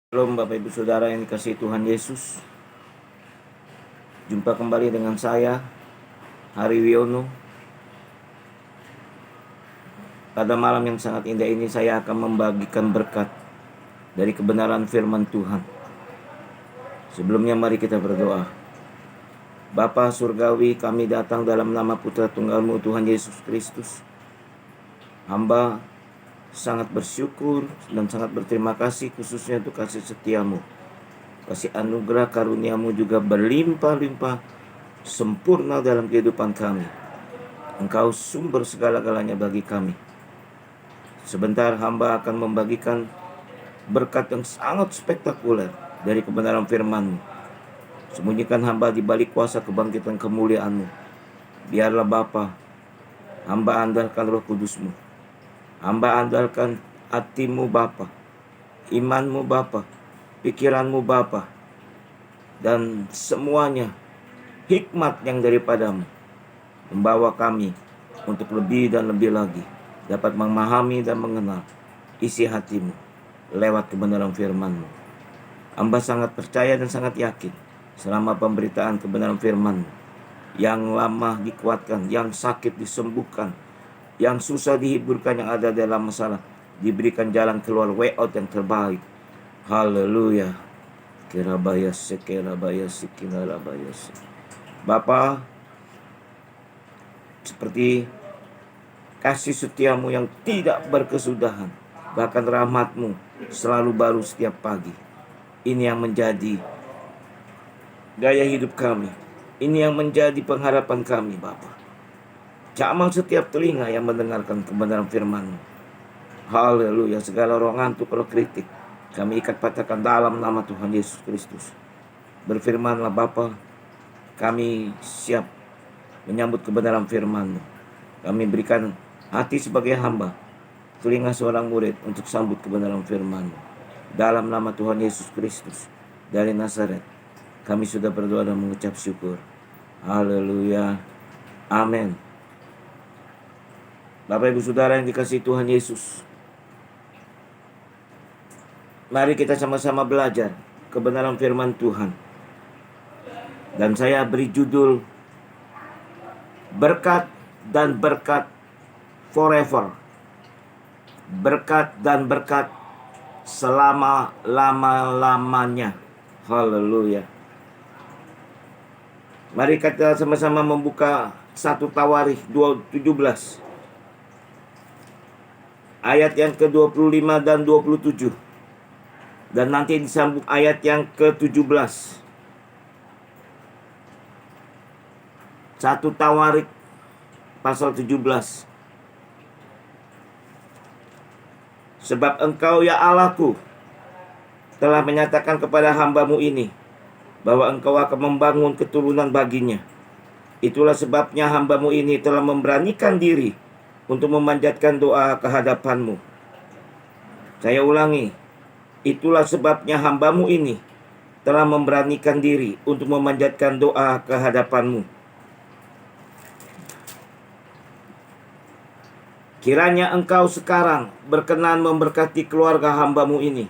Shalom Bapak Ibu Saudara yang dikasihi Tuhan Yesus. Jumpa kembali dengan saya, Hari Wiono. Pada malam yang sangat indah ini saya akan membagikan berkat dari kebenaran firman Tuhan. Sebelumnya mari kita berdoa. Bapa Surgawi, kami datang dalam nama Putra Tunggal-Mu Tuhan Yesus Kristus. Hamba sangat bersyukur dan sangat berterima kasih khususnya untuk kasih setia-Mu. Kasih anugerah karunia-Mu juga berlimpah-limpah sempurna dalam kehidupan kami. Engkau sumber segala-galanya bagi kami. Sebentar hamba akan membagikan berkat yang sangat spektakuler dari kebenaran firman-Mu. Sembunyikan hamba di balik kuasa kebangkitan kemuliaan-Mu. Biarlah Bapa, hamba andalkan Roh Kudus-Mu. Hamba andalkan hati-Mu Bapa, iman-Mu Bapa, pikiran-Mu Bapa, dan semuanya hikmat yang daripada-Mu membawa kami untuk lebih dan lebih lagi dapat memahami dan mengenal isi hati-Mu lewat kebenaran firman-Mu. Hamba sangat percaya dan sangat yakin selama pemberitaan kebenaran firman-Mu, yang lemah dikuatkan, yang sakit disembuhkan, yang susah dihiburkan, yang ada dalam masalah diberikan jalan keluar, way out yang terbaik. Haleluya. Kirabayas, kirabayas, kirabayas. Bapa, seperti kasih setia-Mu yang tidak berkesudahan, bahkan rahmat-Mu selalu baru setiap pagi. Ini yang menjadi gaya hidup kami. Ini yang menjadi pengharapan kami, Bapa. Jamah setiap telinga yang mendengarkan kebenaran firman-Mu. Haleluya. Segala roh ngantuk, roh kritik, kami ikat patahkan dalam nama Tuhan Yesus Kristus. Berfirmanlah Bapa, kami siap menyambut kebenaran firman-Mu. Kami berikan hati sebagai hamba, telinga seorang murid untuk sambut kebenaran firman-Mu. Dalam nama Tuhan Yesus Kristus dari Nazaret, kami sudah berdoa dan mengucap syukur. Haleluya. Amin. Bapak Ibu Saudara yang dikasihi Tuhan Yesus, mari kita sama-sama belajar kebenaran firman Tuhan. Dan saya beri judul berkat dan berkat forever. Berkat dan berkat selama-lama-lamanya. Haleluya. Mari kita sama-sama membuka 1 Tawarikh 17 ayat yang ke-25 dan 27. Dan nanti disambung ayat yang ke-17. 1 Tawarikh pasal 17. Sebab Engkau ya Allahku telah menyatakan kepada hamba-Mu ini bahwa Engkau akan membangun keturunan baginya. Itulah sebabnya hamba-Mu ini telah memberanikan diri untuk memanjatkan doa ke hadapan-Mu. Saya ulangi, itulah sebabnya hamba-Mu ini telah memberanikan diri untuk memanjatkan doa ke hadapan-Mu. Kiranya Engkau sekarang berkenan memberkati keluarga hamba-Mu ini,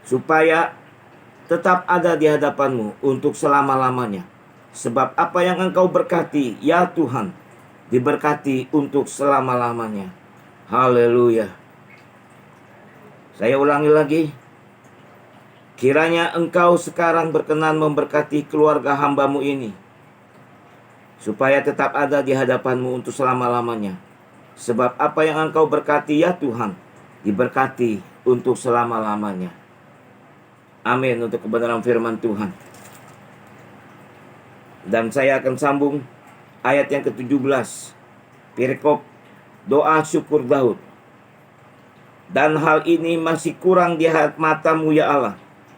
supaya tetap ada di hadapan-Mu untuk selama-lamanya. Sebab apa yang Engkau berkati, ya Tuhan, diberkati untuk selama-lamanya. Haleluya. Saya ulangi lagi. Kiranya Engkau sekarang berkenan memberkati keluarga hamba-Mu ini, supaya tetap ada di hadapan-Mu untuk selama-lamanya. Sebab apa yang Engkau berkati, ya Tuhan, diberkati untuk selama-lamanya. Amin untuk kebenaran firman Tuhan. Dan saya akan sambung ayat yang ke-17. Perikop doa syukur Daud. Dan hal ini masih kurang di mata-Mu ya Allah.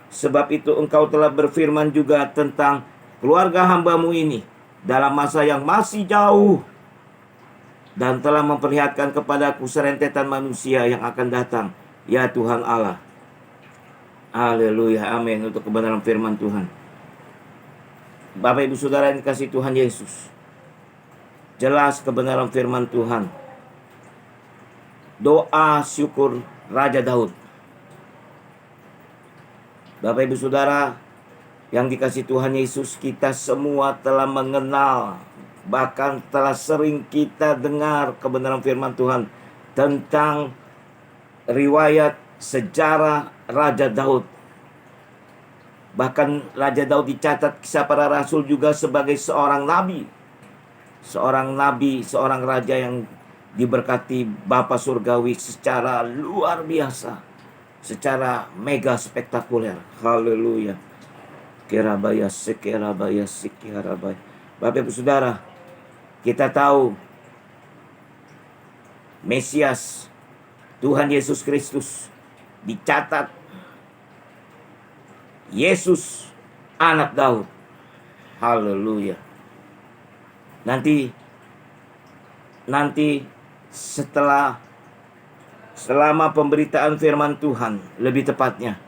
Sebab itu Engkau telah berfirman juga tentang keluarga hamba-Mu ini dalam masa yang masih jauh, dan telah memperlihatkan kepadaku serentetan manusia yang akan datang, ya Tuhan Allah. Haleluya, amin untuk kebenaran firman Tuhan. Bapak Ibu Saudara yang dikasihi Tuhan Yesus, jelas kebenaran firman Tuhan. Doa syukur Raja Daud. Bapak Ibu Saudara yang dikasihi Tuhan Yesus, kita semua telah mengenal, bahkan telah sering kita dengar kebenaran firman Tuhan tentang riwayat sejarah Raja Daud. Bahkan Raja Daud dicatat Kisah Para Rasul juga sebagai seorang nabi. Seorang nabi, seorang raja yang diberkati Bapa Surgawi secara luar biasa, secara mega spektakuler. Haleluya. Kerabaya sekerabaya sekerabaya. Bapak Ibu Saudara, kita tahu Mesias Tuhan Yesus Kristus dicatat Yesus anak Daud. Haleluya. Nanti selama pemberitaan firman Tuhan, lebih tepatnya,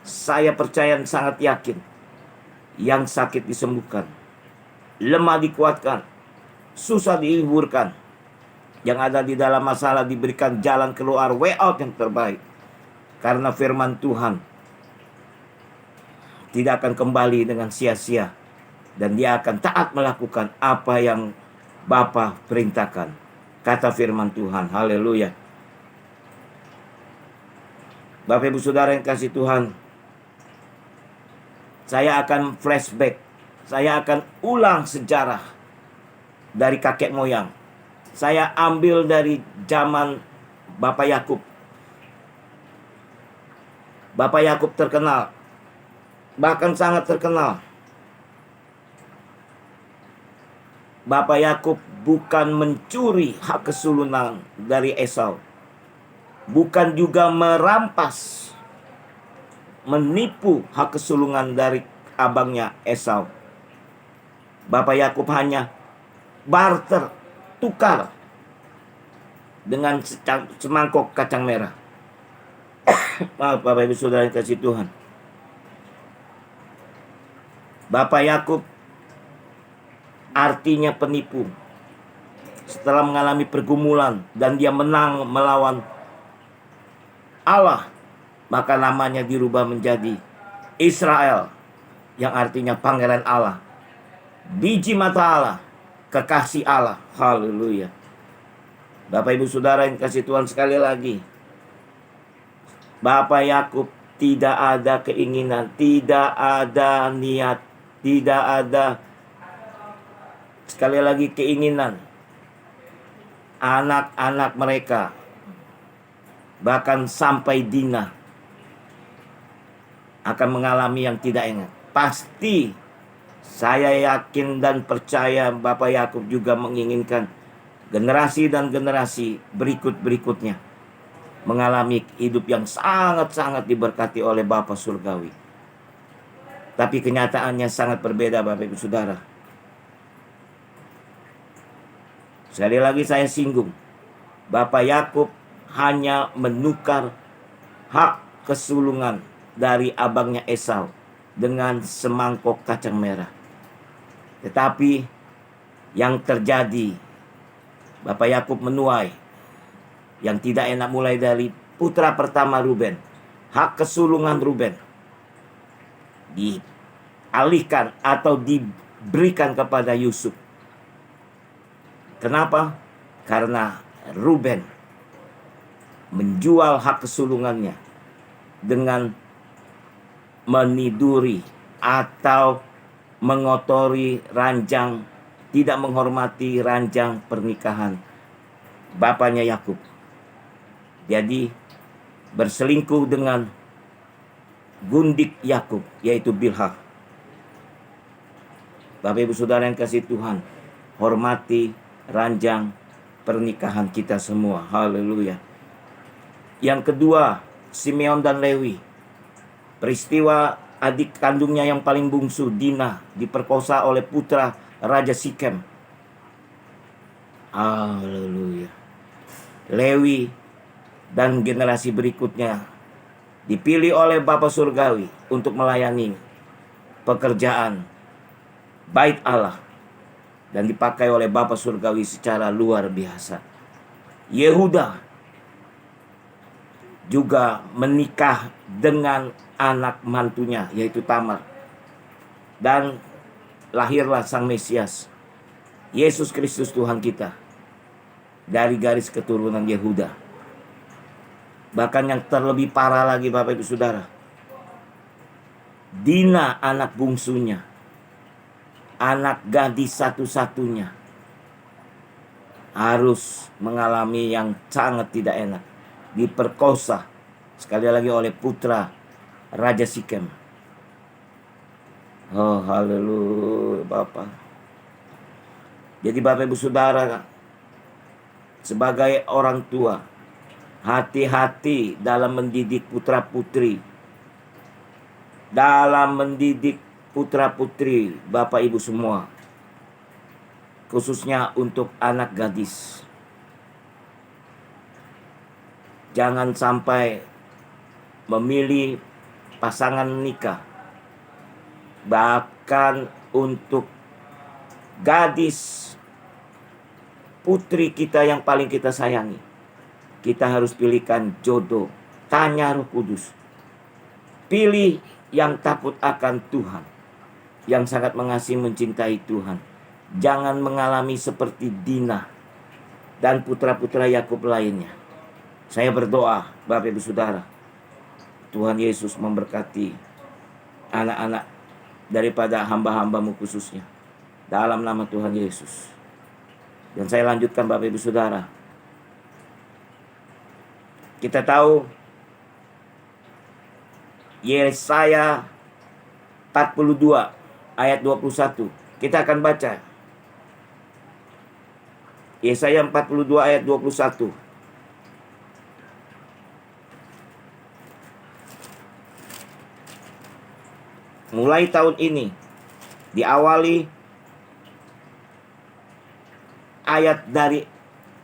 saya percaya dan sangat yakin, yang sakit disembuhkan, lemah dikuatkan, susah dihiburkan, yang ada di dalam masalah diberikan jalan keluar, way out yang terbaik. Karena firman Tuhan tidak akan kembali dengan sia-sia, dan dia akan taat melakukan apa yang Bapa perintahkan. Kata firman Tuhan. Haleluya. Bapak Ibu Saudara yang kasih Tuhan, saya akan flashback. Saya akan ulang sejarah dari kakek moyang. Saya ambil dari zaman Bapak Yakub. Bapak Yakub terkenal, bahkan sangat terkenal. Bapak Yakub bukan mencuri hak kesulungan dari Esau, bukan juga merampas, menipu hak kesulungan dari abangnya Esau. Bapak Yakub hanya barter, tukar dengan semangkok kacang merah. Maaf Bapak Ibu Saudara yang kasih Tuhan, Bapak Yakub artinya penipu. Setelah mengalami pergumulan dan dia menang melawan Allah, maka namanya dirubah menjadi Israel, yang artinya pangeran Allah, biji mata Allah, kekasih Allah. Haleluya. Bapak Ibu Saudara yang kasih Tuhan, sekali lagi, Bapak Yakub tidak ada keinginan, tidak ada niat, tidak ada, sekali lagi, keinginan anak-anak mereka, bahkan sampai Dina, akan mengalami yang tidak enak. Pasti saya yakin dan percaya Bapak Yakub juga menginginkan generasi dan generasi berikut-berikutnya mengalami hidup yang sangat-sangat diberkati oleh Bapa Surgawi. Tapi kenyataannya sangat berbeda Bapak Ibu Saudara. Sekali lagi saya singgung, Bapak Yakub hanya menukar hak kesulungan dari abangnya Esau dengan semangkok kacang merah. Tetapi yang terjadi, Bapak Yakub menuai yang tidak enak mulai dari putra pertama Ruben. Hak kesulungan Ruben dialihkan atau diberikan kepada Yusuf. Kenapa? Karena Ruben menjual hak kesulungannya dengan meniduri atau mengotori ranjang, tidak menghormati ranjang pernikahan bapaknya Yakub. Jadi berselingkuh dengan gundik Yakub, yaitu Bilha. Bapak Ibu Saudara yang kasih Tuhan, hormati ranjang pernikahan kita semua. Haleluya. Yang kedua, Simeon dan Lewi. Peristiwa adik kandungnya yang paling bungsu, Dina, diperkosa oleh putra Raja Sikem. Haleluya. Lewi dan generasi berikutnya dipilih oleh Bapa Surgawi untuk melayani pekerjaan Bait Allah, dan dipakai oleh Bapa Surgawi secara luar biasa. Yehuda juga menikah dengan anak mantunya, yaitu Tamar. Dan lahirlah Sang Mesias, Yesus Kristus Tuhan kita, dari garis keturunan Yehuda. Bahkan yang terlebih parah lagi Bapak Ibu Saudara, Dina anak bungsunya, anak gadis satu-satunya, harus mengalami yang sangat tidak enak, diperkosa sekali lagi oleh putra Raja Sikem. Oh haleluya Bapak. Jadi Bapak Ibu Saudara, sebagai orang tua, hati-hati dalam mendidik putra-putri. Dalam mendidik putra-putri Bapak Ibu semua, khususnya untuk anak gadis. Jangan sampai memilih pasangan nikah, bahkan untuk gadis putri kita yang paling kita sayangi, kita harus pilihkan jodoh. Tanya Roh Kudus. Pilih yang takut akan Tuhan, yang sangat mengasihi mencintai Tuhan. Jangan mengalami seperti Dina dan putra-putra Yakub lainnya. Saya berdoa Bapak Ibu Saudara, Tuhan Yesus memberkati anak-anak daripada hamba-hambamu khususnya, dalam nama Tuhan Yesus. Dan saya lanjutkan Bapak Ibu Saudara. Kita tahu Yesaya 42 ayat 21. Kita akan baca Yesaya 42 ayat 21. Mulai tahun ini diawali ayat dari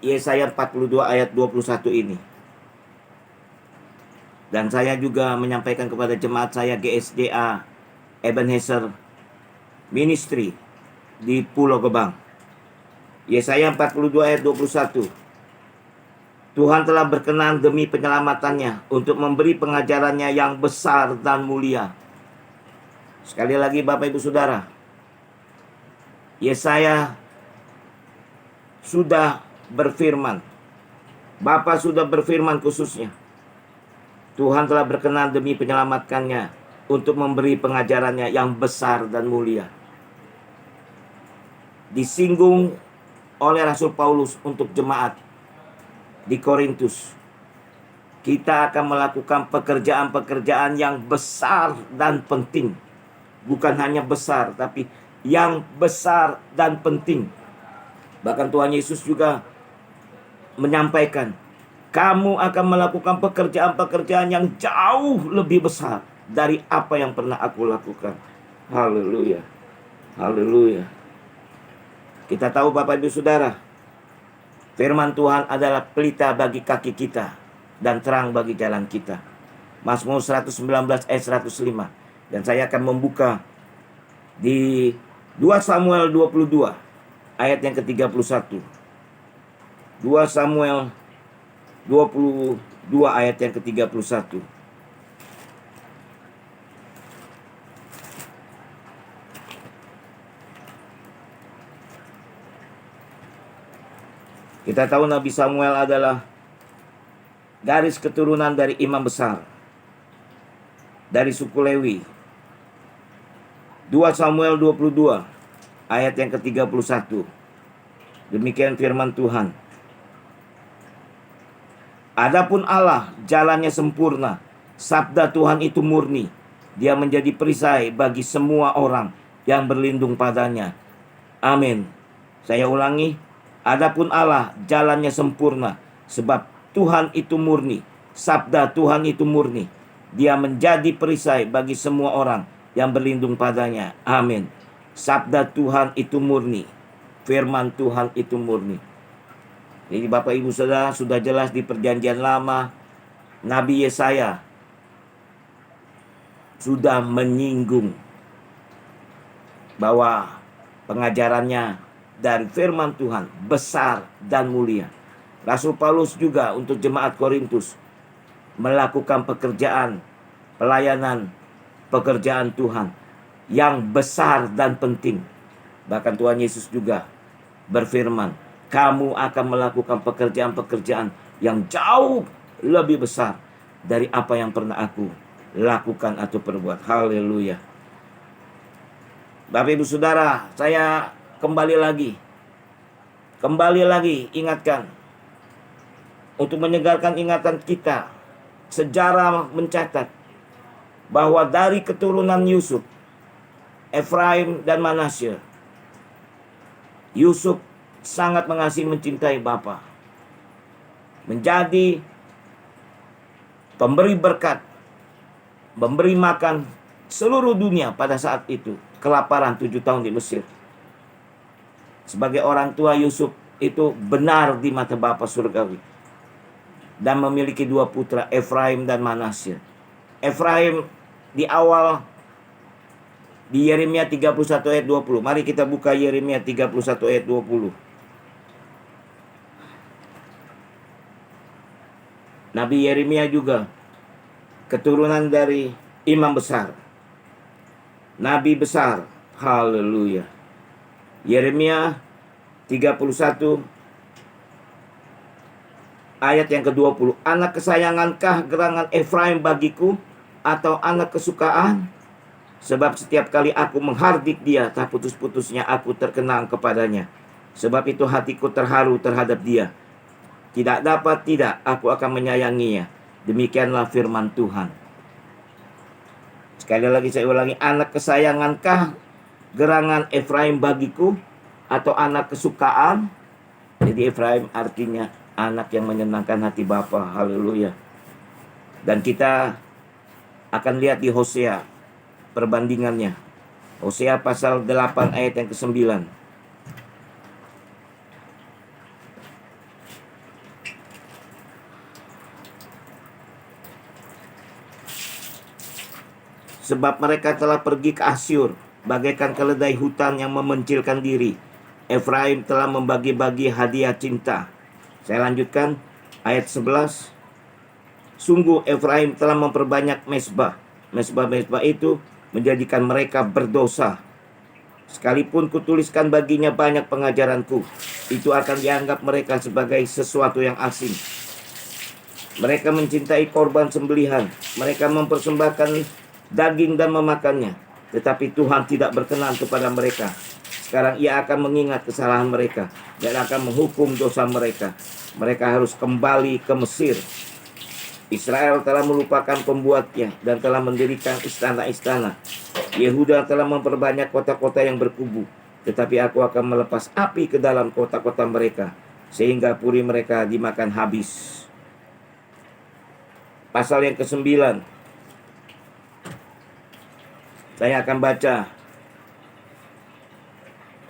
Yesaya 42 ayat 21 ini. Dan saya juga menyampaikan kepada jemaat saya GSDA Ebenezer Ministry di Pulau Gebang. Yesaya 42 ayat 21. Tuhan telah berkenan demi penyelamatannya untuk memberi pengajarannya yang besar dan mulia. Sekali lagi Bapak Ibu Saudara, Yesaya sudah berfirman, Bapa sudah berfirman khususnya, Tuhan telah berkenan demi penyelamatkannya untuk memberi pengajarannya yang besar dan mulia. Disinggung oleh Rasul Paulus untuk jemaat di Korintus. Kita akan melakukan pekerjaan-pekerjaan yang besar dan penting. Bukan hanya besar, tapi yang besar dan penting. Bahkan Tuhan Yesus juga menyampaikan, kamu akan melakukan pekerjaan-pekerjaan yang jauh lebih besar dari apa yang pernah aku lakukan. Haleluya. Haleluya. Kita tahu Bapak Ibu Saudara, firman Tuhan adalah pelita bagi kaki kita dan terang bagi jalan kita. Mazmur 119 ayat 105. Dan saya akan membuka di 2 Samuel 22 ayat yang ke-31. 2 Samuel 22 ayat yang ke-31. Kita tahu Nabi Samuel adalah garis keturunan dari imam besar dari suku Lewi. 2 Samuel 22 ayat yang ke-31. Demikian firman Tuhan. Adapun Allah jalannya sempurna, sabda Tuhan itu murni. Dia menjadi perisai bagi semua orang yang berlindung padanya. Amin. Saya ulangi. Adapun Allah jalannya sempurna, sebab Tuhan itu murni. Sabda Tuhan itu murni. Dia menjadi perisai bagi semua orang yang berlindung padanya. Amin. Sabda Tuhan itu murni. Firman Tuhan itu murni. Jadi Bapak Ibu Saudara, sudah jelas di perjanjian lama, Nabi Yesaya sudah menyinggung bahwa pengajarannya dari firman Tuhan besar dan mulia. Rasul Paulus juga untuk jemaat Korintus melakukan pekerjaan, pelayanan, pekerjaan Tuhan yang besar dan penting. Bahkan Tuhan Yesus juga berfirman, kamu akan melakukan pekerjaan-pekerjaan yang jauh lebih besar dari apa yang pernah aku lakukan atau perbuat. Haleluya. Bapak Ibu Saudara, saya kembali lagi ingatkan, untuk menyegarkan ingatan kita. Sejarah mencatat bahwa dari keturunan Yusuf, Efraim dan Manasye, Yusuf sangat mengasihi, mencintai Bapa, menjadi pemberi berkat, memberi makan seluruh dunia pada saat itu, kelaparan 7 tahun di Mesir. Sebagai orang tua, Yusuf itu benar di mata Bapa surgawi dan memiliki 2 putra, Efraim dan Manasye. Efraim di awal di Yeremia 31 ayat 20. Mari kita buka Yeremia 31 ayat 20. Nabi Yeremia juga keturunan dari imam besar, nabi besar. Haleluya. Yeremia 31 ayat yang ke-20. Anak kesayangankah gerangan Efraim bagiku, atau anak kesukaan? Sebab setiap kali aku menghardik dia, tak putus-putusnya aku terkenang kepadanya. Sebab itu hatiku terharu terhadap dia. Tidak dapat tidak aku akan menyayanginya. Demikianlah firman Tuhan. Sekali lagi saya ulangi, anak kesayangankah gerangan Efraim bagiku, atau anak kesukaan? Jadi Efraim artinya anak yang menyenangkan hati Bapa. Haleluya. Dan kita akan lihat di Hosea perbandingannya. Hosea pasal 8 ayat yang ke-9. Sebab mereka telah pergi ke Asyur, bagaikan keledai hutan yang memencilkan diri. Efraim telah membagi-bagi hadiah cinta. Saya lanjutkan ayat 11. Sungguh Efraim telah memperbanyak mezbah. Mezbah-mezbah itu menjadikan mereka berdosa. Sekalipun kutuliskan baginya banyak pengajaranku, itu akan dianggap mereka sebagai sesuatu yang asing. Mereka mencintai korban sembelihan. Mereka mempersembahkan daging dan memakannya. Tetapi Tuhan tidak berkenan kepada mereka. Sekarang ia akan mengingat kesalahan mereka dan akan menghukum dosa mereka. Mereka harus kembali ke Mesir. Israel telah melupakan pembuatnya dan telah mendirikan istana-istana. Yehuda telah memperbanyak kota-kota yang berkubu. Tetapi aku akan melepas api ke dalam kota-kota mereka, sehingga puri mereka dimakan habis. Pasal yang ke-9. Saya akan baca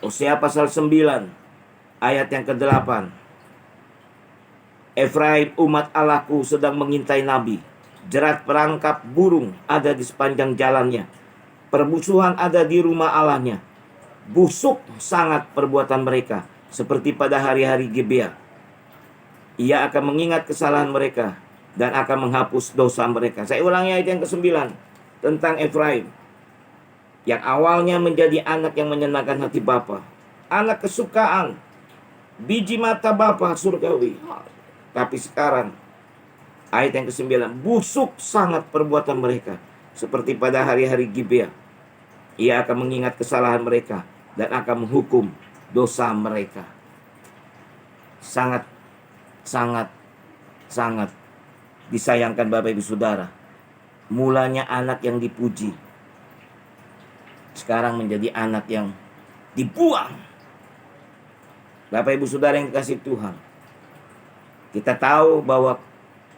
Hosea pasal 9 ayat yang ke-8. Efraim umat Allahku sedang mengintai nabi. Jerat perangkap burung ada di sepanjang jalannya. Permusuhan ada di rumah Allahnya. Busuk sangat perbuatan mereka, seperti pada hari-hari Gibea. Ia akan mengingat kesalahan mereka dan akan menghapus dosa mereka. Saya ulangi ayat yang ke-9 tentang Efraim, yang awalnya menjadi anak yang menyenangkan hati Bapa, anak kesukaan, biji mata Bapa surgawi. Tapi sekarang ayat yang ke-9, busuk sangat perbuatan mereka, seperti pada hari-hari Gibea. Ia akan mengingat kesalahan mereka dan akan menghukum dosa mereka. Sangat disayangkan Bapak Ibu Saudara. Mulanya anak yang dipuji, sekarang menjadi anak yang dibuang. Bapak Ibu Saudara yang dikasihi Tuhan, kita tahu bahwa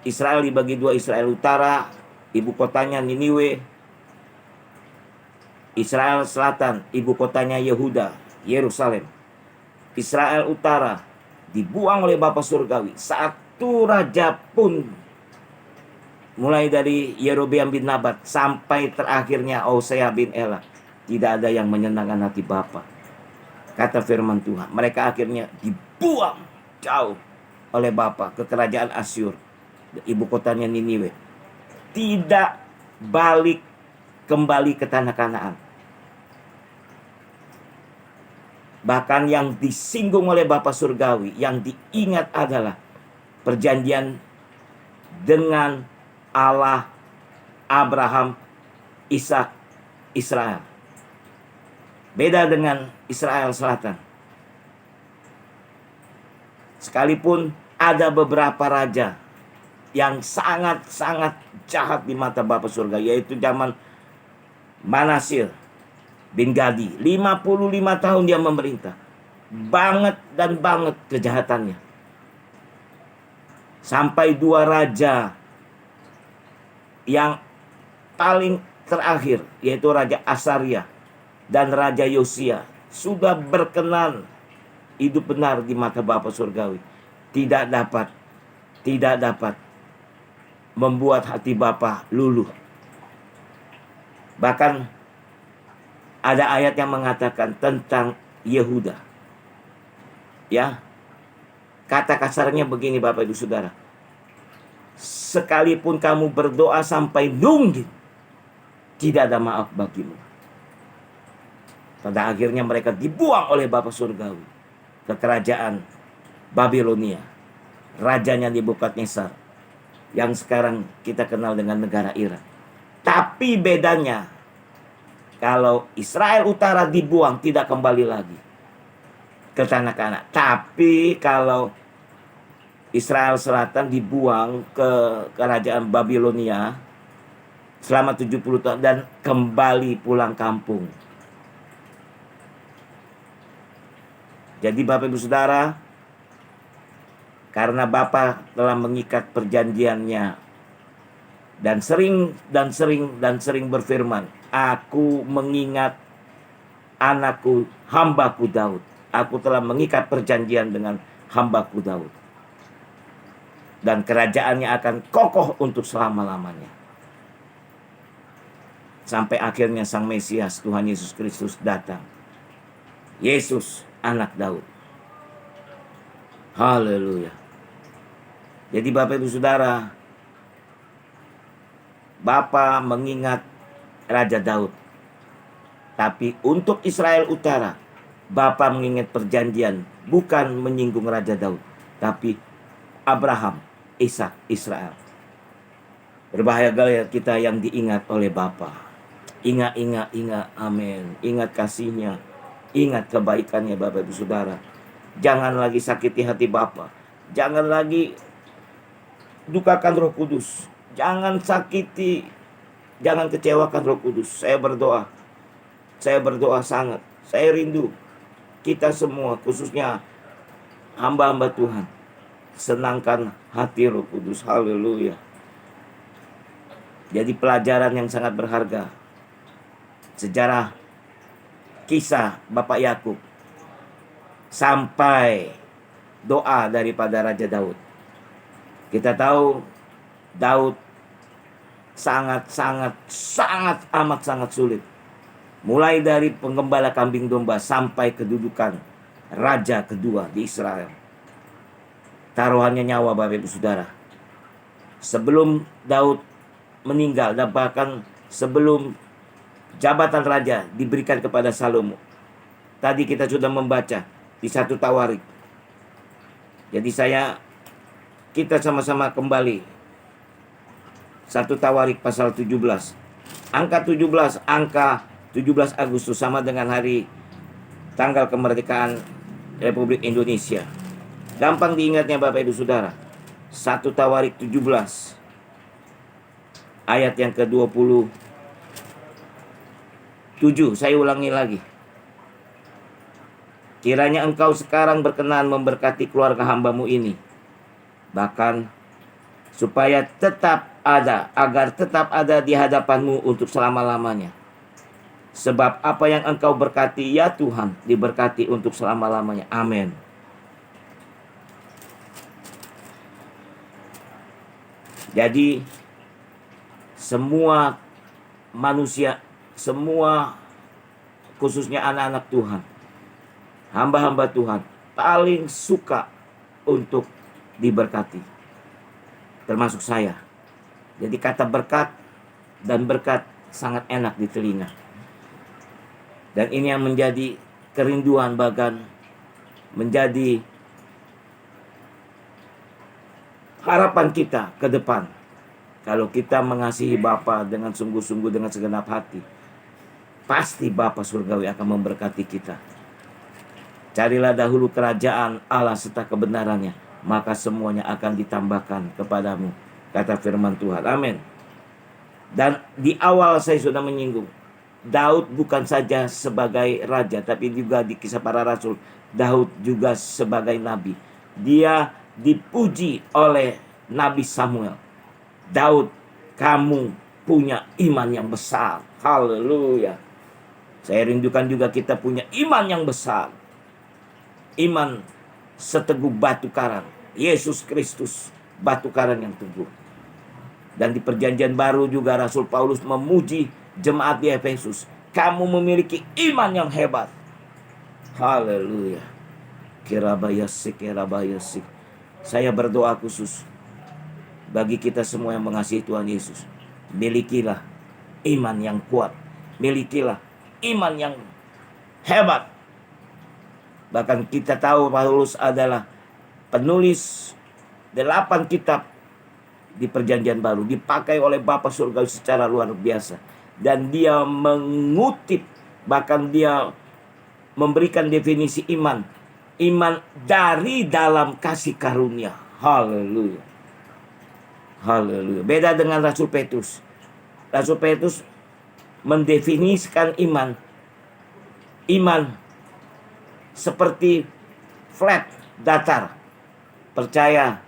Israel dibagi dua, Israel Utara, ibu kotanya Niniwe. Israel Selatan, ibu kotanya Yehuda, Yerusalem. Israel Utara dibuang oleh Bapa surgawi. Satu raja pun, mulai dari Yerobeam bin Nabat sampai terakhirnya Hosea bin Ela, tidak ada yang menyenangkan hati Bapa. Kata firman Tuhan, mereka akhirnya dibuang jauh oleh Bapa ke kerajaan Asyur, ibu kotanya Niniwe. tidak balik kembali ke tanah Kanaan. Bahkan yang disinggung oleh Bapa Surgawi, yang diingat adalah perjanjian dengan Allah Abraham, Ishak, Israel. Beda dengan Israel Selatan. Sekalipun ada beberapa raja yang sangat-sangat jahat di mata Bapa Surga, yaitu zaman Manasir bin Gadi. 55 tahun dia memerintah. Banget dan banget kejahatannya. Sampai 2 raja yang paling terakhir, yaitu Raja Asaria dan Raja Yosia, sudah berkenan hidup benar di mata Bapa Surgawi. Tidak dapat membuat hati Bapa luluh. Bahkan ada ayat yang mengatakan tentang Yehuda. Ya. Kata kasarnya begini Bapak Ibu Saudara. Sekalipun kamu berdoa sampai nungging, tidak ada maaf bagimu. Pada akhirnya mereka dibuang oleh Bapa Surgawi ke kerajaan Babilonia. Rajanya Nebukadnezar, yang sekarang kita kenal dengan negara Irak. Tapi bedanya, kalau Israel Utara dibuang tidak kembali lagi ke tanah Kanaan. Tapi kalau Israel Selatan dibuang ke kerajaan Babilonia selama 70 tahun dan kembali pulang kampung. Jadi Bapak Ibu Saudara, karena Bapa telah mengikat perjanjiannya dan sering berfirman, aku mengingat anakku, hambaku Daud. Aku telah mengikat perjanjian dengan hambaku Daud. Dan kerajaannya akan kokoh untuk selama-lamanya. Sampai akhirnya Sang Mesias, Tuhan Yesus Kristus datang. Yesus, anak Daud. Haleluya. Jadi Bapak Ibu Saudara, Bapa mengingat Raja Daud. Tapi untuk Israel Utara, Bapa mengingat perjanjian, bukan menyinggung Raja Daud, tapi Abraham, Ishak, Israel. Berbahagia kita yang diingat oleh Bapa. Ingat, amin. Ingat kasihnya, ingat kebaikannya Bapak Ibu Saudara. Jangan lagi sakiti hati Bapa. Jangan lagi dukakan Roh Kudus. Jangan sakiti, jangan kecewakan Roh Kudus. Saya berdoa sangat. Saya rindu kita semua, khususnya hamba-hamba Tuhan, senangkan hati Roh Kudus. Haleluya. Jadi pelajaran yang sangat berharga. Sejarah kisah Bapak Yakub sampai doa daripada Raja Daud. Kita tahu Daud sangat sulit. Mulai dari penggembala kambing domba sampai kedudukan raja kedua di Israel. Taruhannya nyawa Bapak Ibu Saudara. Sebelum Daud meninggal dan bahkan sebelum jabatan raja diberikan kepada Salomo. Tadi kita sudah membaca di 1 Tawarik. Jadi kita sama-sama kembali 1 Tawarik pasal 17. Angka 17 Agustus sama dengan hari tanggal kemerdekaan Republik Indonesia. Gampang diingatnya Bapak Ibu Saudara. 1 Tawarik 17 ayat yang ke-27. Saya ulangi lagi. Kiranya engkau sekarang berkenan memberkati keluarga hambamu ini. Bahkan supaya agar tetap ada di hadapanmu untuk selama-lamanya. Sebab apa yang engkau berkati, ya Tuhan, diberkati untuk selama-lamanya. Amin. Jadi semua manusia, semua khususnya anak-anak Tuhan, hamba-hamba Tuhan, paling suka untuk diberkati. Termasuk saya. Jadi kata berkat dan berkat sangat enak di telinga. Dan ini yang menjadi kerinduan, bahkan menjadi harapan kita ke depan. Kalau kita mengasihi Bapa dengan sungguh-sungguh, dengan segenap hati, pasti Bapa surgawi akan memberkati kita. Carilah dahulu kerajaan Allah serta kebenarannya, maka semuanya akan ditambahkan kepadamu, kata firman Tuhan. Amin. Dan di awal saya sudah menyinggung, Daud bukan saja sebagai raja, tapi juga di Kisah Para Rasul, Daud juga sebagai nabi. Dia dipuji oleh Nabi Samuel. Daud, kamu punya iman yang besar. Haleluya. Saya rindukan juga kita punya iman yang besar. Iman seteguh batu karang. Yesus Kristus, batu karang yang teguh. Dan di perjanjian baru juga Rasul Paulus memuji jemaat di Efesus. Kamu memiliki iman yang hebat. Haleluya. Kirabayasik. Saya berdoa khusus bagi kita semua yang mengasihi Tuhan Yesus. Milikilah iman yang kuat. Milikilah iman yang hebat. Bahkan kita tahu Paulus adalah penulis 8 kitab di perjanjian baru. Dipakai oleh Bapa surgawi secara luar biasa. Dan dia mengutip, bahkan dia memberikan definisi iman. Iman dari dalam kasih karunia. Haleluya. Haleluya. Beda dengan Rasul Petrus. Rasul Petrus mendefinisikan iman. Iman seperti flat, datar. Percaya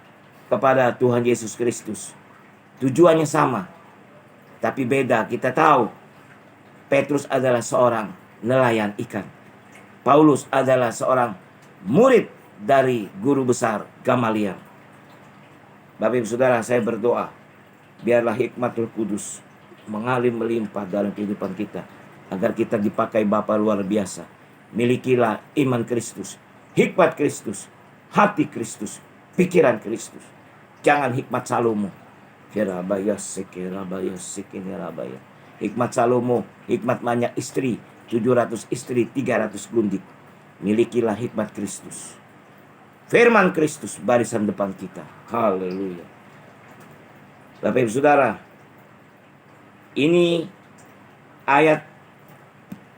kepada Tuhan Yesus Kristus. Tujuannya sama. Tapi beda. Kita tahu Petrus adalah seorang nelayan ikan. Paulus adalah seorang murid dari guru besar Gamaliel. Bapak Ibu Saudara, saya berdoa, biarlah hikmat Roh Kudus mengalir melimpah dalam kehidupan kita, agar kita dipakai Bapa luar biasa. Milikilah iman Kristus, hikmat Kristus, hati Kristus, pikiran Kristus. Jangan hikmat Salomo. Hikmat Salomo, hikmat banyak istri, 700 istri, 300 gundik. Milikilah hikmat Kristus. Firman Kristus barisan depan kita. Haleluya. Bapak Ibu Saudara, ini ayat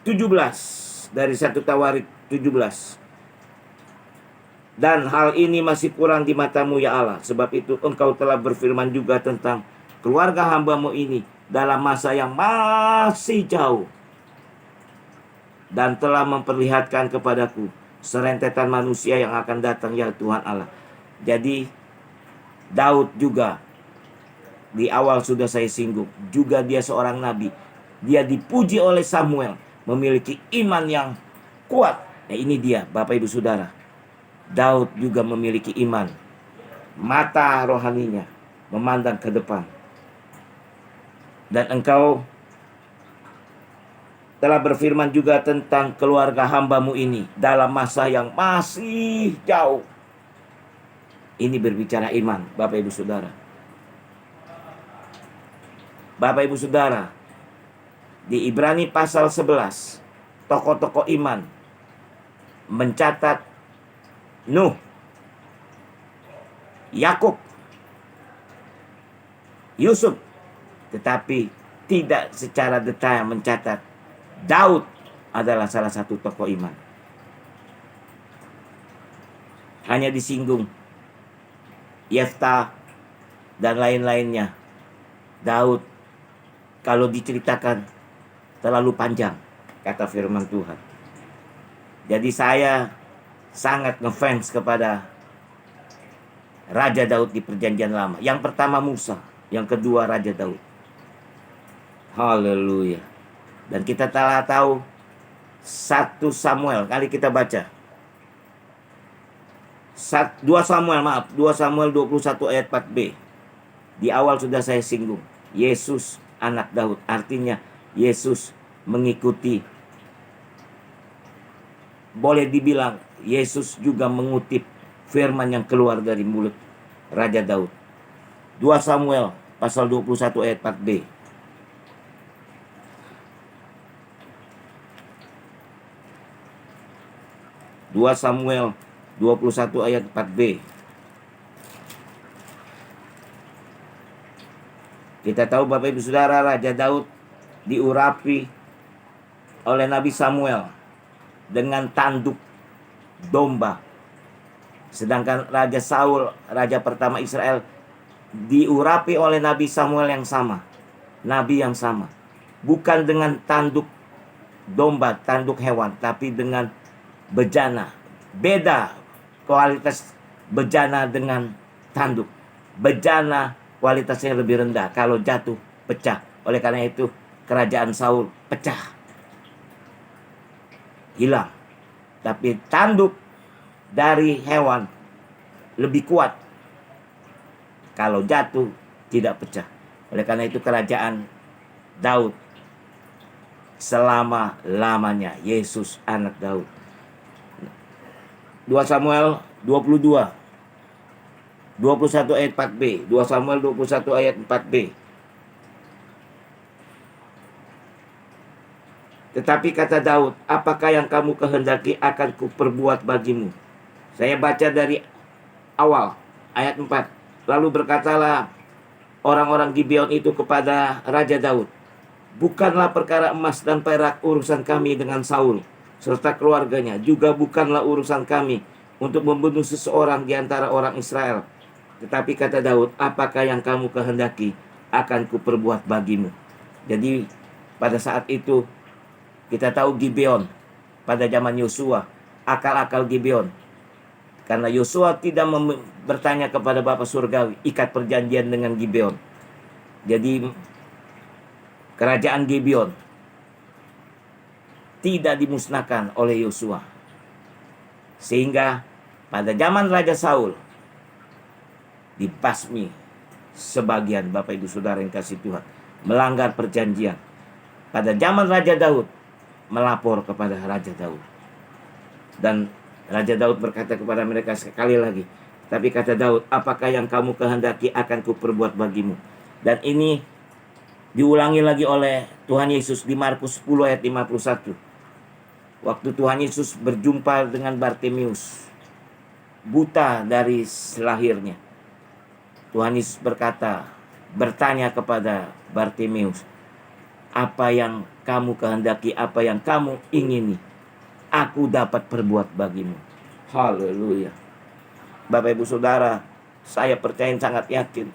17 dari 1 Tawarik 17. Dan hal ini masih kurang di matamu ya Allah, sebab itu engkau telah berfirman juga tentang keluarga hambamu ini dalam masa yang masih jauh, dan telah memperlihatkan kepadaku serentetan manusia yang akan datang ya Tuhan Allah. Jadi Daud juga di awal sudah saya singgung, juga dia seorang nabi. Dia dipuji oleh Samuel, memiliki iman yang kuat. Nah, ini dia Bapak Ibu Saudara. Daud juga memiliki iman. Mata rohaninya memandang ke depan. Dan engkau telah berfirman juga tentang keluarga hambamu ini dalam masa yang masih jauh. Ini berbicara iman, Bapak Ibu Saudara. Bapak Ibu Saudara, di Ibrani pasal 11, tokoh-tokoh iman mencatat Nuh, Yakub, Yusuf, tetapi tidak secara detail mencatat Daud adalah salah satu tokoh iman. Hanya disinggung Yefta dan lain-lainnya. Daud kalau diceritakan terlalu panjang, kata firman Tuhan. Jadi saya sangat ngefans kepada Raja Daud di perjanjian lama. Yang pertama Musa, yang kedua Raja Daud. Haleluya. Dan kita telah tahu 1 Samuel, kali kita baca 2 Samuel 21 ayat 4b. Di awal sudah saya singgung, Yesus anak Daud, artinya Yesus mengikuti, boleh dibilang Yesus juga mengutip firman yang keluar dari mulut Raja Daud. 2 Samuel pasal 21 ayat 4b. Dua Samuel 21 ayat 4b. Kita tahu Bapak Ibu Saudara, Raja Daud diurapi oleh Nabi Samuel dengan tanduk domba. Sedangkan Raja Saul, raja pertama Israel, diurapi oleh Nabi Samuel yang sama. Nabi yang sama. Bukan dengan tanduk domba, tanduk hewan, tapi dengan bejana. Beda kualitas bejana dengan tanduk. Bejana kualitasnya lebih rendah. Kalau jatuh, pecah. Oleh karena itu, kerajaan Saul pecah. Hilang. Tapi tanduk dari hewan lebih kuat. Kalau jatuh, tidak pecah. Oleh karena itu, kerajaan Daud selama-lamanya. Yesus anak Daud. 2 Samuel 22 21 ayat 4b. 2 Samuel 21 ayat 4b. Tetapi kata Daud, apakah yang kamu kehendaki akan kuperbuat bagimu. Saya baca dari awal ayat 4. Lalu berkatalah orang-orang Gibeon itu kepada Raja Daud, bukanlah perkara emas dan perak urusan kami dengan Saul serta keluarganya, juga bukanlah urusan kami untuk membunuh seseorang di antara orang Israel. Tetapi kata Daud, apakah yang kamu kehendaki akan kuperbuat bagimu. Jadi pada saat itu kita tahu Gibeon pada zaman Yosua, akal-akal Gibeon. Karena Yosua tidak bertanya kepada Bapa Surgawi, ikat perjanjian dengan Gibeon. Jadi kerajaan Gibeon tidak dimusnahkan oleh Yosua. Sehingga pada zaman Raja Saul dibasmi sebagian, Bapak Ibu Saudara yang kasih Tuhan, melanggar perjanjian. Pada zaman Raja Daud melapor kepada Raja Daud. Dan Raja Daud berkata kepada mereka sekali lagi, tapi kata Daud, apakah yang kamu kehendaki akan kuperbuat bagimu. Dan ini diulangi lagi oleh Tuhan Yesus di Markus 10 ayat 51. Waktu Tuhan Yesus berjumpa dengan Bartimeus, buta dari lahirnya. Tuhan Yesus bertanya kepada Bartimeus, apa yang kamu kehendaki, apa yang kamu ingini, aku dapat perbuat bagimu. Haleluya. Bapak Ibu Saudara, saya percaya sangat yakin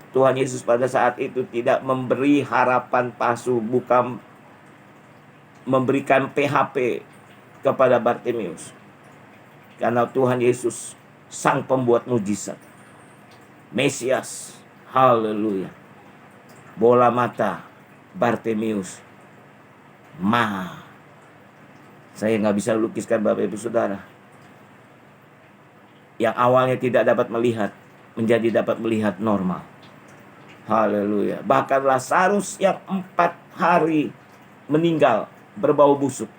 Tuhan Yesus pada saat itu tidak memberi harapan palsu, bukan memberikan PHP kepada Bartimeus. Karena Tuhan Yesus sang pembuat mujizat, Mesias. Haleluya. Bola mata Bartimeus saya nggak bisa lukiskan Bapak Ibu Saudara. Yang awalnya tidak dapat melihat menjadi dapat melihat normal. Haleluya. Bahkan Lazarus yang 4 hari meninggal berbau busuk,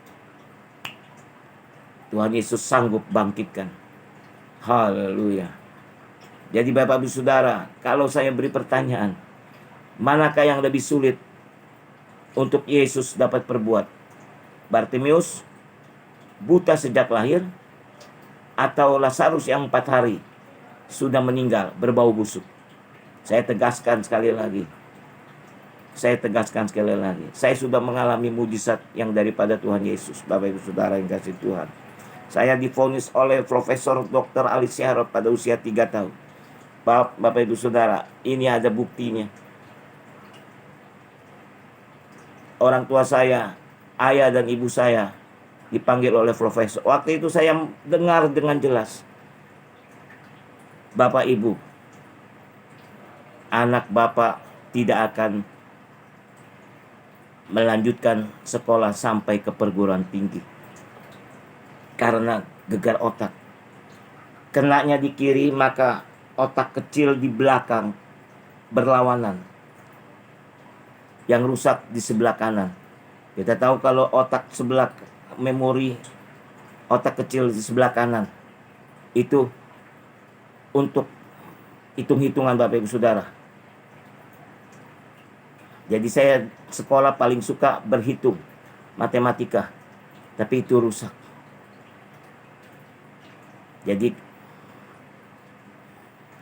Tuhan Yesus sanggup bangkitkan. Haleluya. Jadi Bapak Ibu Saudara, kalau saya beri pertanyaan, manakah yang lebih sulit untuk Yesus dapat perbuat? Bartimeus buta sejak lahir, atau Lazarus yang 4 hari sudah meninggal berbau busuk? Saya tegaskan sekali lagi. Saya sudah mengalami mujizat yang daripada Tuhan Yesus, Bapak Ibu Saudara yang kasih Tuhan. Saya divonis oleh Profesor Dr. Ali Syahrot pada usia 3 tahun. Bapak Ibu Saudara, ini ada buktinya. Orang tua saya, ayah dan ibu saya dipanggil oleh profesor. Waktu itu saya dengar dengan jelas, Bapak Ibu, anak Bapak tidak akan melanjutkan sekolah sampai ke perguruan tinggi karena gegar otak. Kenanya di kiri, maka otak kecil di belakang berlawanan, yang rusak di sebelah kanan. Kita tahu kalau otak sebelah memori, otak kecil di sebelah kanan itu untuk hitung-hitungan Bapak Ibu Saudara. Jadi saya sekolah paling suka berhitung, matematika. Tapi itu rusak. Jadi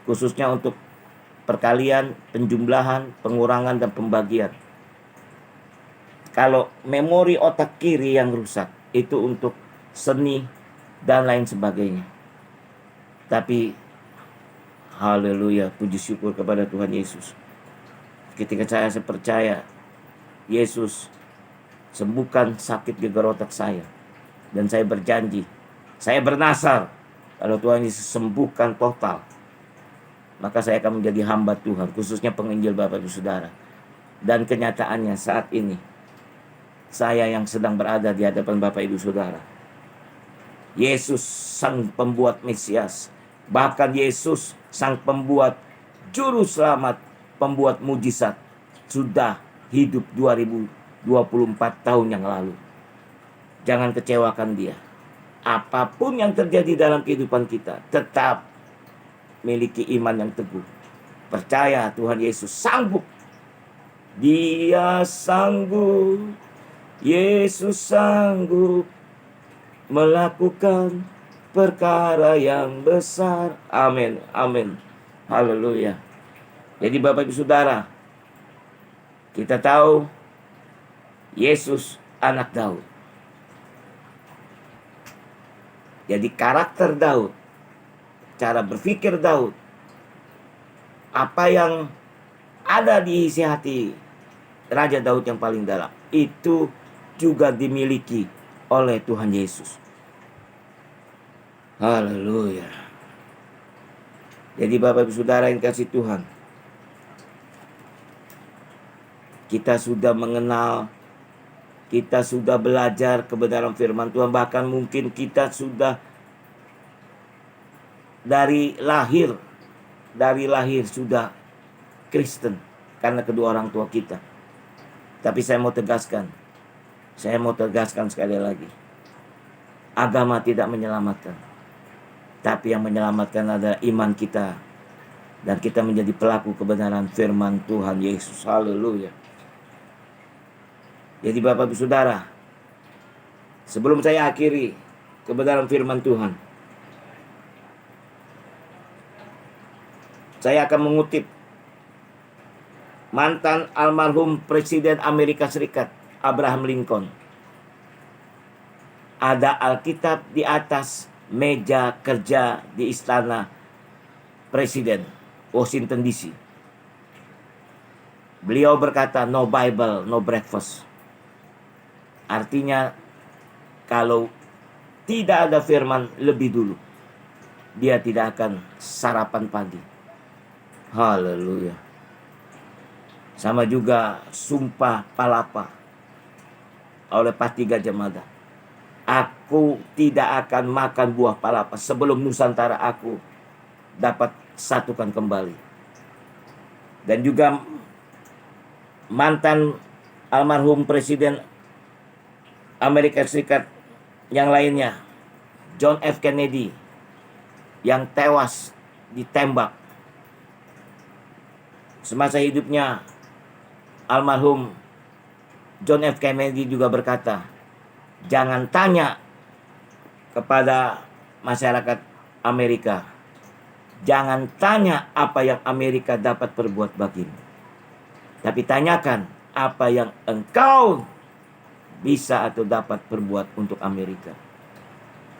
khususnya untuk perkalian, penjumlahan, pengurangan, dan pembagian. Kalau memori otak kiri yang rusak, itu untuk seni dan lain sebagainya. Tapi haleluya, puji syukur kepada Tuhan Yesus. Ketika saya percaya Yesus sembuhkan sakit gegar otak saya, dan saya berjanji, saya bernasar, kalau Tuhan Yesus sembuhkan total, maka saya akan menjadi hamba Tuhan, khususnya penginjil Bapak Ibu Saudara. Dan kenyataannya saat ini, saya yang sedang berada di hadapan Bapak Ibu Saudara, Yesus sang pembuat Mesias, bahkan Yesus sang pembuat juru selamat, pembuat mujizat, sudah hidup 2024 tahun yang lalu. Jangan kecewakan dia. Apapun yang terjadi dalam kehidupan kita, tetap miliki iman yang teguh. Percaya Tuhan Yesus sanggup. Dia sanggup. Yesus sanggup melakukan perkara yang besar. Amin. Amin. Haleluya. Jadi Bapak Ibu Saudara, kita tahu Yesus anak Daud. Jadi karakter Daud, cara berpikir Daud, apa yang ada di isi hati Raja Daud yang paling dalam, itu juga dimiliki oleh Tuhan Yesus. Haleluya. Jadi Bapak Ibu Saudara yang kasih Tuhan, kita sudah mengenal, kita sudah belajar kebenaran firman Tuhan. Bahkan mungkin kita sudah dari lahir sudah Kristen karena kedua orang tua kita. Tapi saya mau tegaskan sekali lagi, agama tidak menyelamatkan, tapi yang menyelamatkan adalah iman kita, dan kita menjadi pelaku kebenaran firman Tuhan Yesus. Haleluya. Jadi Bapak Ibu Saudara, sebelum saya akhiri kebenaran firman Tuhan, saya akan mengutip mantan almarhum Presiden Amerika Serikat, Abraham Lincoln. Ada Alkitab di atas meja kerja di istana Presiden, Washington DC. Beliau berkata, no Bible, no breakfast. Artinya, kalau tidak ada firman lebih dulu, dia tidak akan sarapan pagi. Haleluya. Sama juga sumpah palapa oleh Pati Gajah Mada. Aku tidak akan makan buah palapa sebelum Nusantara aku dapat satukan kembali. Dan juga mantan almarhum Presiden Amerika Serikat yang lainnya, John F. Kennedy, yang tewas ditembak. Semasa hidupnya, almarhum John F. Kennedy juga berkata, jangan tanya kepada masyarakat Amerika, jangan tanya apa yang Amerika dapat perbuat bagimu, tapi tanyakan apa yang engkau bisa atau dapat perbuat untuk Amerika.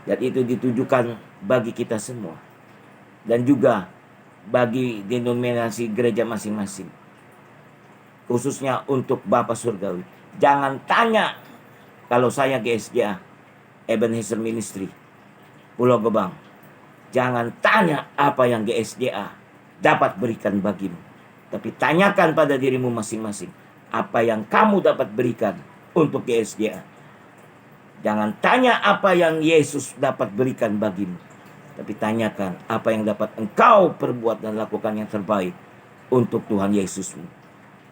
Dan itu ditujukan bagi kita semua, dan juga bagi denominasi gereja masing-masing, khususnya untuk Bapak Surgawi. Jangan tanya kalau saya GSJA Ebenezer Ministry Pulau Gebang, jangan tanya apa yang GSJA dapat berikan bagimu, tapi tanyakan pada dirimu masing-masing, apa yang kamu dapat berikan untuk GSJA. Jangan tanya apa yang Yesus dapat berikan bagimu, tapi tanyakan apa yang dapat engkau perbuat dan lakukan yang terbaik untuk Tuhan Yesusmu.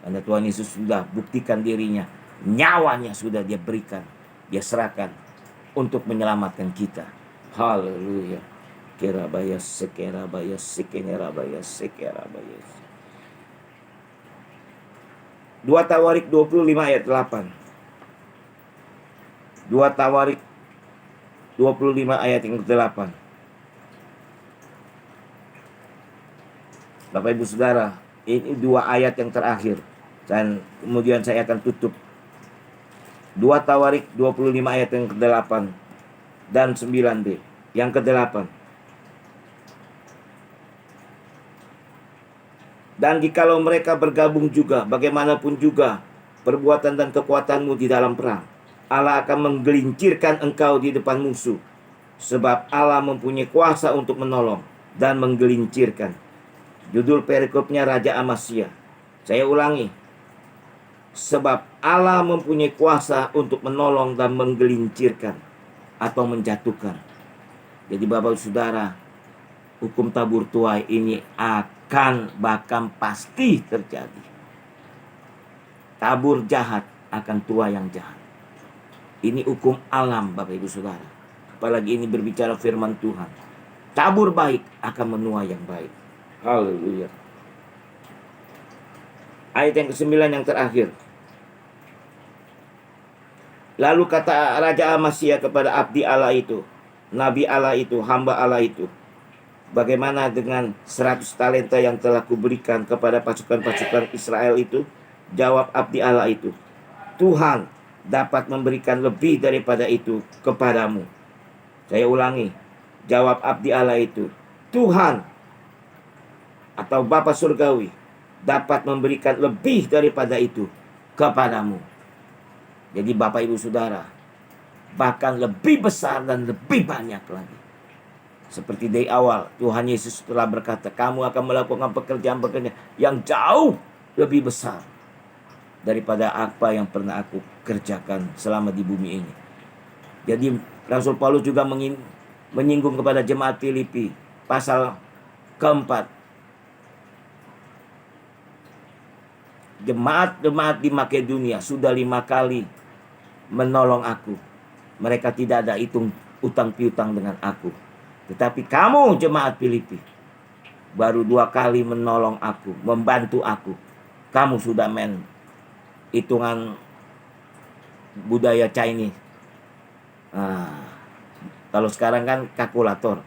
Karena Tuhan Yesus sudah buktikan dirinya, nyawanya sudah dia berikan, dia serahkan untuk menyelamatkan kita. Haleluya. Kerabaya sekerabaya sekenerabaya sekerabaya. 2 Tawarik 25 ayat 8. 2 Tawarik 25 ayat yang ke-8. Bapak Ibu Saudara, ini 2 ayat yang terakhir. Dan kemudian saya akan tutup. 2 Tawarik 25 ayat yang ke-8 dan 9b. Yang ke-8. Dan jikalau mereka bergabung juga, bagaimanapun juga perbuatan dan kekuatanmu di dalam perang, Allah akan menggelincirkan engkau di depan musuh. Sebab Allah mempunyai kuasa untuk menolong dan menggelincirkan. Judul perikopnya Raja Amasya. Saya ulangi. Sebab Allah mempunyai kuasa untuk menolong dan menggelincirkan atau menjatuhkan. Jadi Bapak Saudara, hukum tabur tuai ini akan bahkan pasti terjadi. Tabur jahat akan tuai yang jahat. Ini hukum alam Bapak Ibu Saudara. Apalagi ini berbicara firman Tuhan. Tabur baik akan menuai yang baik. Haleluya. Ayat yang ke-9 yang terakhir. Lalu kata Raja Amasya kepada abdi Allah itu, nabi Allah itu, hamba Allah itu, bagaimana dengan 100 talenta yang telah kuberikan kepada pasukan-pasukan Israel itu? Jawab abdi Allah itu, Tuhan dapat memberikan lebih daripada itu kepadamu. Saya ulangi, jawab abdi Allah itu, Tuhan atau Bapa Surgawi dapat memberikan lebih daripada itu kepadamu. Jadi Bapak Ibu Saudara, bahkan lebih besar dan lebih banyak lagi. Seperti dari awal Tuhan Yesus telah berkata, kamu akan melakukan pekerjaan-pekerjaan yang jauh lebih besar daripada apa yang pernah aku kerjakan selama di bumi ini. Jadi Rasul Paulus juga menyinggung kepada jemaat Filipi, pasal keempat. Jemaat-jemaat di Makedonia sudah 5 kali menolong aku. Mereka tidak ada utang piutang dengan aku. Tetapi kamu jemaat Filipi baru 2 kali menolong aku, membantu aku. Kamu sudah hitungan budaya Chinese. Kalau sekarang kan kalkulator.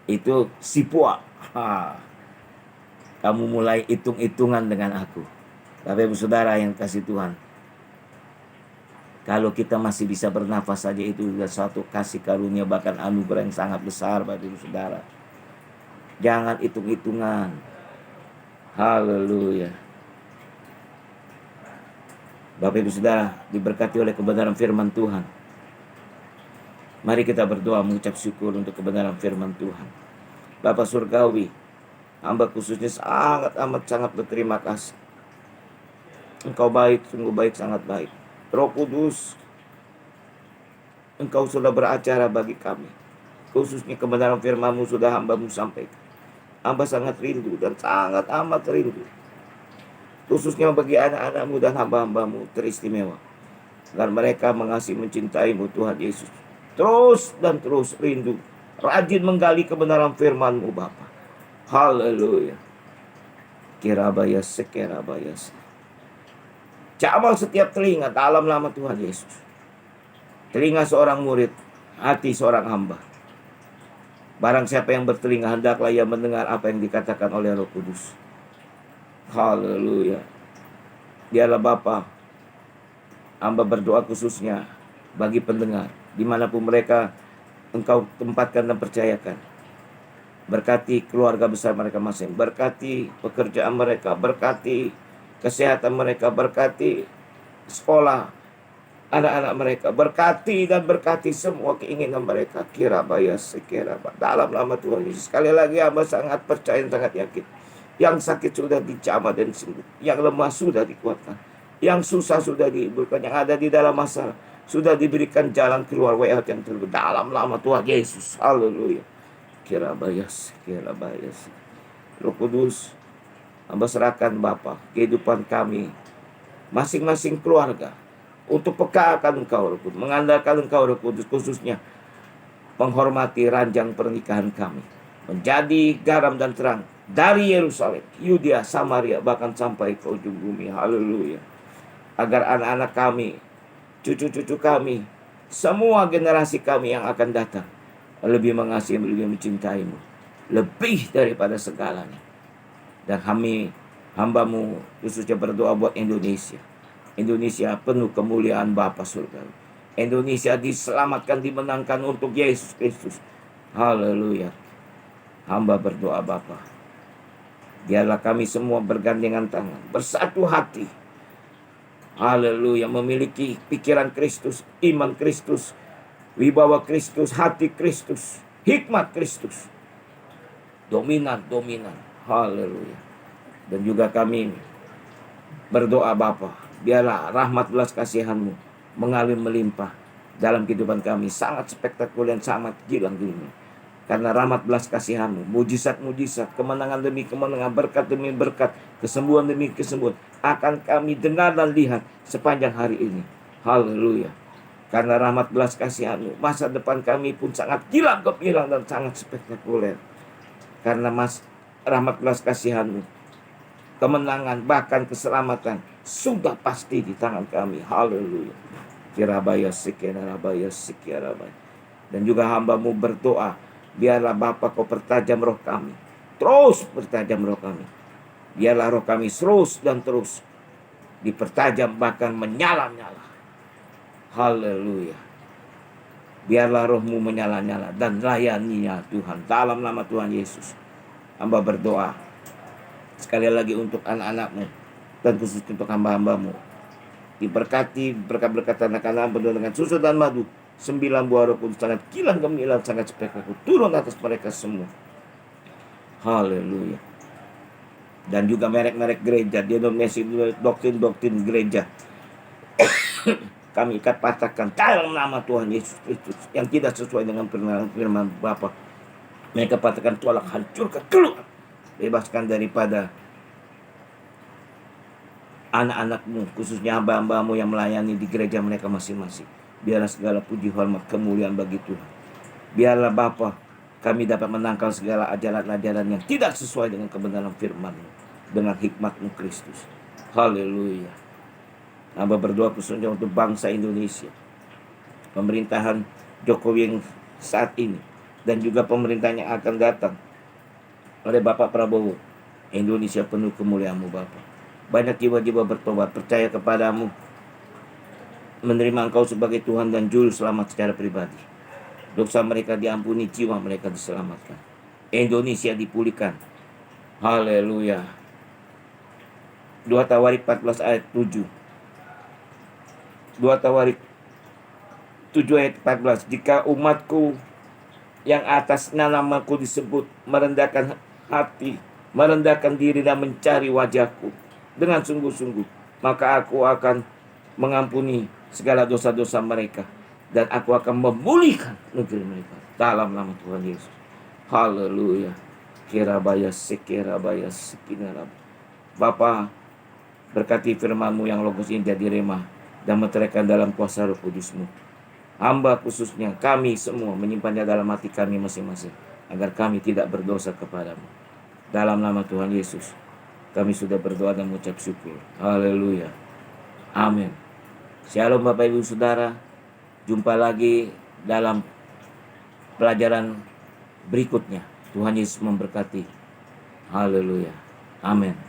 Itu sipua. Kamu mulai hitung-hitungan dengan aku. Bapak Ibu Saudara yang kasih Tuhan, kalau kita masih bisa bernafas saja itu sudah suatu kasih karunia, bahkan anugerah yang sangat besar Bapak Ibu Saudara. Jangan hitung-hitungan. Haleluya. Bapak Ibu Saudara, diberkati oleh kebenaran firman Tuhan. Mari kita berdoa mengucap syukur untuk kebenaran firman Tuhan. Bapa Surgawi, hamba khususnya sangat berterima kasih. Engkau baik, sungguh baik, sangat baik. Roh Kudus, Engkau sudah beracara bagi kami. Khususnya kebenaran firman-Mu sudah hamba-Mu sampaikan. Hamba sangat rindu dan sangat amat rindu. Khususnya bagi anak-anak-Mu dan hamba-hamba-Mu teristimewa. Agar mereka mengasihi mencintai-Mu Tuhan Yesus. Terus dan terus rindu. Rajin menggali kebenaran firman-Mu Bapa. Haleluya. Kirabayas sekirabayas. Camal setiap telinga dalam nama Tuhan Yesus. Telinga seorang murid, hati seorang hamba. Barang siapa yang bertelinga, hendaklah ia mendengar apa yang dikatakan oleh Roh Kudus. Haleluya. Dialah Bapa. Hamba berdoa khususnya bagi pendengar, dimanapun mereka Engkau tempatkan dan percayakan. Berkati keluarga besar mereka masing, berkati pekerjaan mereka, berkati kesehatan mereka, berkati sekolah anak-anak mereka, berkati dan berkati semua keinginan mereka. Kirabayas sekiraba. Dalam nama Tuhan Yesus. Sekali lagi hamba sangat percaya dan sangat yakin. Yang sakit sudah dijamah dan sembuh. Yang lemah sudah dikuatkan. Yang susah sudah dihiburkan. Yang ada di dalam masalah sudah diberikan jalan keluar yang terbaik. Dalam nama Tuhan Yesus. Haleluya. Kirabayas. Roh Kudus, hamba serahkan Bapa kehidupan kami, masing-masing keluarga, untuk peka akan Engkau Roh Kudus, mengandalkan Engkau Roh Kudus, khususnya menghormati ranjang pernikahan kami, menjadi garam dan terang dari Yerusalem, Yudea, Samaria, bahkan sampai ke ujung bumi. Haleluya. Agar anak-anak kami, cucu-cucu kami, semua generasi kami yang akan datang lebih mengasihi, lebih mencintai-Mu, lebih daripada segalanya. Dan kami, hamba-Mu, khususnya berdoa buat Indonesia. Indonesia penuh kemuliaan Bapa surga. Indonesia diselamatkan, dimenangkan untuk Yesus Kristus. Haleluya. Hamba berdoa Bapa, biarlah kami semua bergandengan tangan, bersatu hati. Haleluya, memiliki pikiran Kristus, iman Kristus, wibawa Kristus, hati Kristus, hikmat Kristus. Dominan. Haleluya. Dan juga kami berdoa Bapa, biarlah rahmat belas kasihan-Mu mengalir melimpah dalam kehidupan kami. Sangat spektakuler, sangat gilang-giling. Karena rahmat belas kasihan-Mu, mujizat-mujizat, kemenangan demi kemenangan, berkat demi berkat, kesembuhan demi kesembuhan akan kami dengar dan lihat sepanjang hari ini. Haleluya. Karena rahmat belas kasihan-Mu, masa depan kami pun sangat gilang gemilang dan sangat spektakuler. Karena rahmat belas kasihan-Mu, kemenangan bahkan keselamatan sudah pasti di tangan kami. Haleluya. Kirabaya sikirabaya sikirabaya. Dan juga hamba-Mu berdoa, biarlah Bapa Kau pertajam roh kami. Terus pertajam roh kami. Biarlah roh kami terus dan terus dipertajam, bahkan menyala-nyala. Haleluya. Biarlah roh-Mu menyala-nyala dan layaninya Tuhan. Dalam nama Tuhan Yesus, hamba berdoa sekali lagi untuk anak-anak-Mu dan khusus untuk hamba-hamba-Mu. Diberkati berkat-berkat anak-anak penuh dengan susu dan madu. 9 buah roh kudus sangat kilang gemilang, sangat spektakuler turun atas mereka semua. Haleluya. Dan juga merek-merek gereja, denominasi, doktrin gereja kami ikat patahkan dalam nama Tuhan Yesus Kristus. Yang tidak sesuai dengan firman Bapa, mereka patahkan, tolak, hancurkan, keluar. Bebaskan daripada anak-anak-Mu, khususnya hamba-hamba-Mu yang melayani di gereja mereka masing-masing. Biarlah segala puji, hormat, kemuliaan bagi Tuhan. Biarlah Bapa, kami dapat menangkal segala ajaran-ajaran yang tidak sesuai dengan kebenaran firman-Mu, dengan hikmat-Mu Kristus. Haleluya. Hamba berdoa khususnya untuk bangsa Indonesia, pemerintahan Jokowi yang saat ini, dan juga pemerintahan yang akan datang oleh Bapak Prabowo. Indonesia penuh kemuliaan-Mu Bapa. Banyak jiwa-jiwa bertobat, percaya kepadamu, menerima Engkau sebagai Tuhan dan Juru Selamat secara pribadi. Dosa mereka diampuni, jiwa mereka diselamatkan. Indonesia dipulihkan. Haleluya. 2 Tawarik 14 ayat 7. 2 Tawarik 7 ayat 14. Jika umatku yang atas namaku disebut merendahkan hati, merendahkan diri dan mencari wajahku dengan sungguh-sungguh, maka aku akan mengampuni segala dosa-dosa mereka, dan aku akan memulihkan negeri mereka. Dalam nama Tuhan Yesus. Haleluya. Kirabaya sekirabaya sekinarab. Bapa, berkati firman-Mu yang logos ini jadi rema dan meteraikan dalam kuasa Roh Kudus-Mu. Hamba khususnya kami semua menyimpannya dalam hati kami masing-masing, agar kami tidak berdosa kepadamu. Dalam nama Tuhan Yesus kami sudah berdoa dan mengucap syukur. Haleluya. Amin. Shalom Bapak Ibu Saudara. Jumpa lagi dalam pelajaran berikutnya. Tuhan Yesus memberkati. Haleluya. Amin.